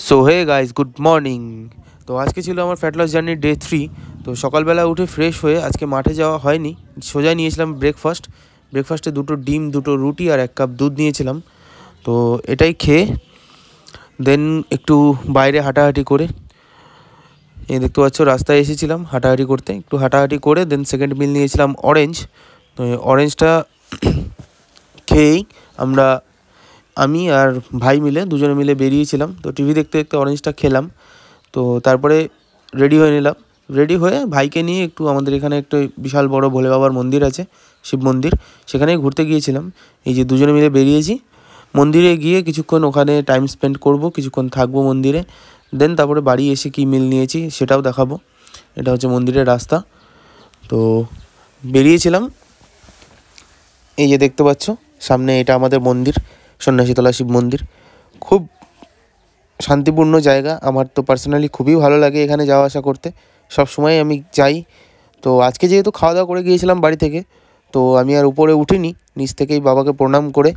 So hey guys, good morning. তো আজকে ছিল আমার ফ্যাট লস জার্নি ডে 3। তো সকালবেলা উঠে ফ্রেশ হয়ে আজকে মাঠে যাওয়া হয়নি, সোজা নিয়েছিলাম ব্রেকফাস্টে দুটো ডিম, দুটো রুটি আর 1 কাপ দুধ নিয়েছিলাম। তো এটাই খেয়ে দেন একটু বাইরে হাঁটাহাঁটি করে, এই দেখতে পাচ্ছ রাস্তায় এসেছিলাম হাঁটাহাঁটি করতে, একটু হাঁটাহাঁটি করে দেন সেকেন্ড মিল নিয়েছিলাম অরেঞ্জ। তো অরেঞ্জটা খেয়েই আমি আর ভাই মিলে দুজনে মিলে বেরিয়েছিলাম। তো টিভি দেখতে দেখতে অরেঞ্জটা খেলাম। তো তারপরে রেডি হয়ে নিলাম। রেডি হয়ে ভাইকে নিয়ে একটু আমাদের এখানে একটা বিশাল বড় ভোলে বাবার মন্দির আছে, শিব মন্দির, সেখানেই ঘুরতে গিয়েছিলাম। এই যে দুজনে মিলে বেরিয়েছি, মন্দিরে গিয়ে কিছুক্ষণ ওখানে টাইম স্পেন্ড করব, কিছুক্ষণ থাকবো মন্দিরে। দেন তারপরে বাড়ি এসে কী মিল নিয়েছি সেটাও দেখাবো। এটা হচ্ছে মন্দিরের রাস্তা। তো বেরিয়েছিলাম, এই যে দেখতে পাচ্ছ সামনে, এটা আমাদের মন্দির, সন্ন্যাসীতলা শিব মন্দির। খুব শান্তিপূর্ণ জায়গা, আমার তো পার্সোনালি খুবই ভালো লাগে এখানে যাওয়া আসা করতে, সব সময় আমি যাই। তো আজকে যেহেতু খাওয়া দাওয়া করে গিয়েছিলাম বাড়ি থেকে, তো আমি আর উপরে উঠিনি, নিচ থেকেই বাবাকে প্রণাম করে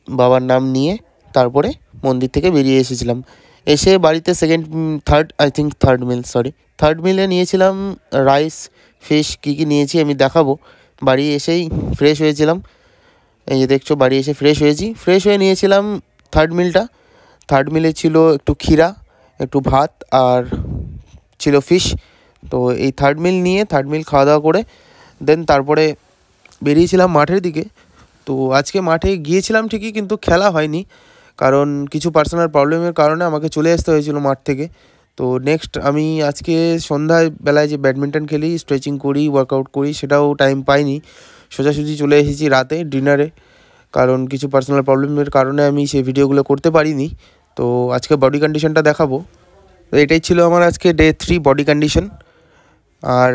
বাবার নাম নিয়ে তারপরে মন্দির থেকে বেরিয়ে এসেছিলাম। এসে বাড়িতে থার্ড মিলে নিয়েছিলাম রাইস, ফিশ, কী কী নিয়েছি আমি দেখাবো। বাড়ি এসেই ফ্রেশ হয়েছিলাম, এই যে দেখছো বাড়ি এসে ফ্রেশ হয়েছি। ফ্রেশ হয়ে নিয়েছিলাম থার্ড মিলে ছিল একটু ক্ষীরা, একটু ভাত আর ছিল ফিশ। তো এই থার্ড মিল খাওয়া দাওয়া করে দেন তারপরে বেরিয়েছিলাম মাঠের দিকে। তো আজকে মাঠে গিয়েছিলাম ঠিকই, কিন্তু খেলা হয়নি, কারণ কিছু পার্সোনাল প্রবলেমের কারণে আমাকে চলে আসতে হয়েছিল মাঠ থেকে। তো নেক্সট আমি আজকে সন্ধ্যায় বেলায় যে ব্যাডমিন্টন খেলি, স্ট্রেচিং করি, ওয়ার্কআউট করি, সেটাও টাইম পাইনি। সোজাসুজি চলে এসেছি রাতে ডিনারে, কারণ কিছু পার্সোনাল প্রবলেমের কারণে আমি সেই ভিডিওগুলো করতে পারিনি। তো আজকে বডি কন্ডিশনটা দেখাবো। তো এটাই ছিল আমার আজকে ডে 3 বডি কন্ডিশন। আর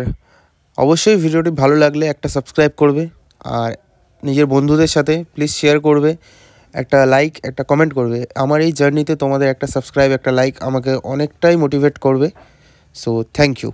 অবশ্যই ভিডিওটি ভালো লাগলে একটা সাবস্ক্রাইব করবে, আর নিজের বন্ধুদের সাথে প্লিজ শেয়ার করবে, একটা লাইক, একটা কমেন্ট করবে। আমার এই জার্নিতে তোমাদের একটা সাবস্ক্রাইব, একটা লাইক আমাকে অনেকটাই মোটিভেট করবে। So thank you.